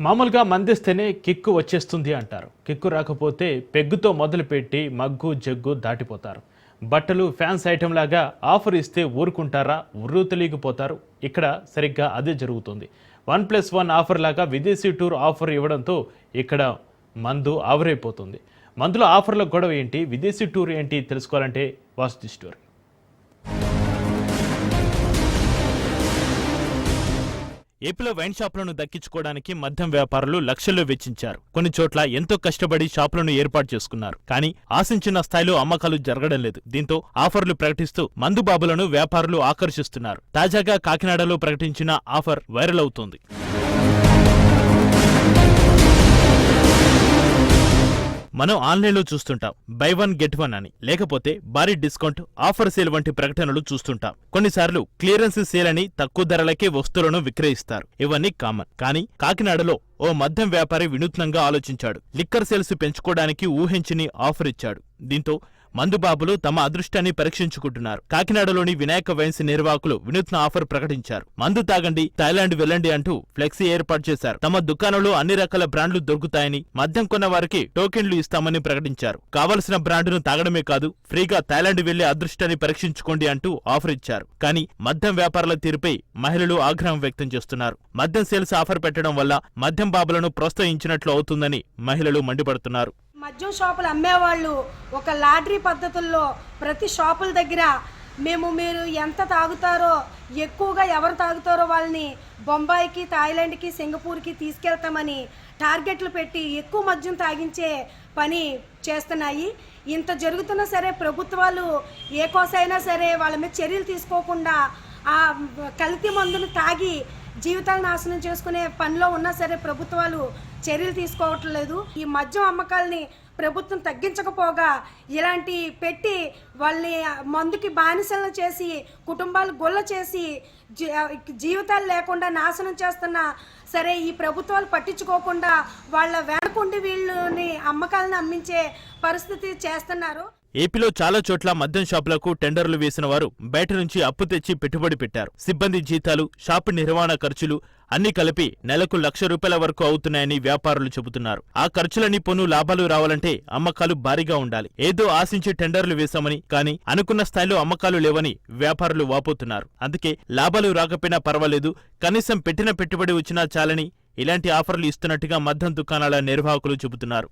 మామూలుగా మందిస్తేనే కిక్కు వచ్చేస్తుంది అంటారు. కిక్కు రాకపోతే పెగ్గుతో మొదలుపెట్టి మగ్గు జగ్గు దాటిపోతారు. బట్టలు ఫ్యాన్స్ ఐటెం లాగా ఆఫర్ ఇస్తే ఊరుకుంటారా, ఉర్రూతలీగిపోతారు. ఇక్కడ సరిగ్గా అదే జరుగుతుంది. 1+1 ఆఫర్ లాగా విదేశీ టూర్ ఆఫర్ ఇవ్వడంతో ఇక్కడ మందు ఆవిరైపోతుంది. మందులో ఆఫర్ల గొడవ ఏంటి, విదేశీ టూర్ ఏంటి తెలుసుకోవాలంటే వాచ్ ది స్టోరీ. ఏపీలో వైన్ షాపులను దక్కించుకోవడానికి మద్యం వ్యాపారులు లక్షల్లో వెచ్చించారు. కొన్ని చోట్ల ఎంతో కష్టపడి షాపులను ఏర్పాటు చేసుకున్నారు. కానీ ఆశించిన స్థాయిలో అమ్మకాలు జరగడం లేదు. దీంతో ఆఫర్లు ప్రకటిస్తూ మందుబాబులను వ్యాపారులు ఆకర్షిస్తున్నారు. తాజాగా కాకినాడలో ప్రకటించిన ఆఫర్ వైరల్ అవుతోంది. మనం ఆన్లైన్లో చూస్తుంటాం బై 1 గెట్ 1 అని, లేకపోతే భారీ డిస్కౌంట్, ఆఫర్ సేల్ వంటి ప్రకటనలు చూస్తుంటాం. కొన్నిసార్లు క్లియరెన్స్ సేల్ అని తక్కువ ధరలకే వస్తువులను విక్రయిస్తారు. ఇవన్నీ కామన్. కానీ కాకినాడలో ఓ మద్యం వ్యాపారి వినూత్నంగా ఆలోచించాడు. లిక్కర్ సేల్స్ పెంచుకోవడానికి ఊహించని ఆఫర్ ఇచ్చాడు. దీంతో మందుబాబులు తమ అదృష్టాన్ని పరీక్షించుకుంటున్నారు. కాకినాడలోని వినాయక వైన్స్ నిర్వాహకులు వినూత్న ఆఫర్ ప్రకటించారు. మందు తాగండి, థాయిలాండ్ వెళ్ళండి అంటూ ఫ్లెక్సీ ఏర్పాటు చేశారు. తమ దుకాణంలో అన్ని రకాల బ్రాండ్లు దొరుకుతాయని, మద్యం కొన్న వారికి టోకెన్లు ఇస్తామని ప్రకటించారు. కావలసిన బ్రాండును తాగడమే కాదు, ఫ్రీగా థాయిలాండ్ వెళ్లే అదృష్టాన్ని పరీక్షించుకోండి అంటూ ఆఫర్ ఇచ్చారు. కానీ మద్యం వ్యాపారుల తీరుపై మహిళలు ఆగ్రహం వ్యక్తం చేస్తున్నారు. మద్యం సేల్స్ ఆఫర్ పెట్టడం వల్ల మద్యం బాబులను ప్రోత్సహించినట్లు అవుతుందని మహిళలు మండిపడుతున్నారు. మద్యం షాపులు అమ్మేవాళ్ళు ఒక లాటరీ పద్ధతుల్లో ప్రతి షాపుల దగ్గర మీరు ఎంత తాగుతారో, ఎక్కువగా ఎవరు తాగుతారో వాళ్ళని బొంబాయికి, థాయిలాండ్కి, సింగపూర్కి తీసుకెళ్తామని టార్గెట్లు పెట్టి ఎక్కువ మద్యం తాగించే పని చేస్తున్నాయి. ఇంత జరుగుతున్నా సరే ప్రభుత్వాలు ఏ కోసైనా సరే వాళ్ళ మీద చర్యలు తీసుకోకుండా ఆ కల్తీ మందును తాగి జీవితాలు నాశనం చేసుకునే పనిలో ఉన్నా సరే ప్రభుత్వాలు చర్యలు తీసుకోవట్లేదు. ఈ మద్యం అమ్మకాలని ప్రభుత్వం తగ్గించకపోగా ఇలాంటి పెట్టి వాళ్ళని మందుకి బానిసలను చేసి కుటుంబాలు గొల్ల చేసి జీవితాలు లేకుండా నాశనం చేస్తున్నా సరే ఈ ప్రభుత్వాలు పట్టించుకోకుండా వాళ్ళ వెనకుండి వీళ్ళని అమ్మకాలను అమ్మించే పరిస్థితి చేస్తున్నారు. ఏపీలో చాలా చోట్ల మద్యం షాపులకు టెండర్లు వేసిన వారు బయట నుంచి అప్పు తెచ్చి పెట్టుబడి పెట్టారు. సిబ్బంది జీతాలు, షాపు నిర్వహణ ఖర్చులు అన్ని కలిపి నెలకు ₹1,00,000 వరకు అవుతున్నాయని వ్యాపారులు చెబుతున్నారు. ఆ ఖర్చులని పోను లాభాలు రావాలంటే అమ్మకాలు భారీగా ఉండాలి. ఏదో ఆశించి టెండర్లు వేశామని, కానీ అనుకున్న స్థాయిలో అమ్మకాలు లేవని వ్యాపారులు వాపోతున్నారు. అందుకే లాభాలు రాకపోయినా పర్వాలేదు, కనీసం పెట్టిన పెట్టుబడి వచ్చినా చాలని ఇలాంటి ఆఫర్లు ఇస్తున్నట్టుగా మద్యం దుకాణాల నిర్వాహకులు చెబుతున్నారు.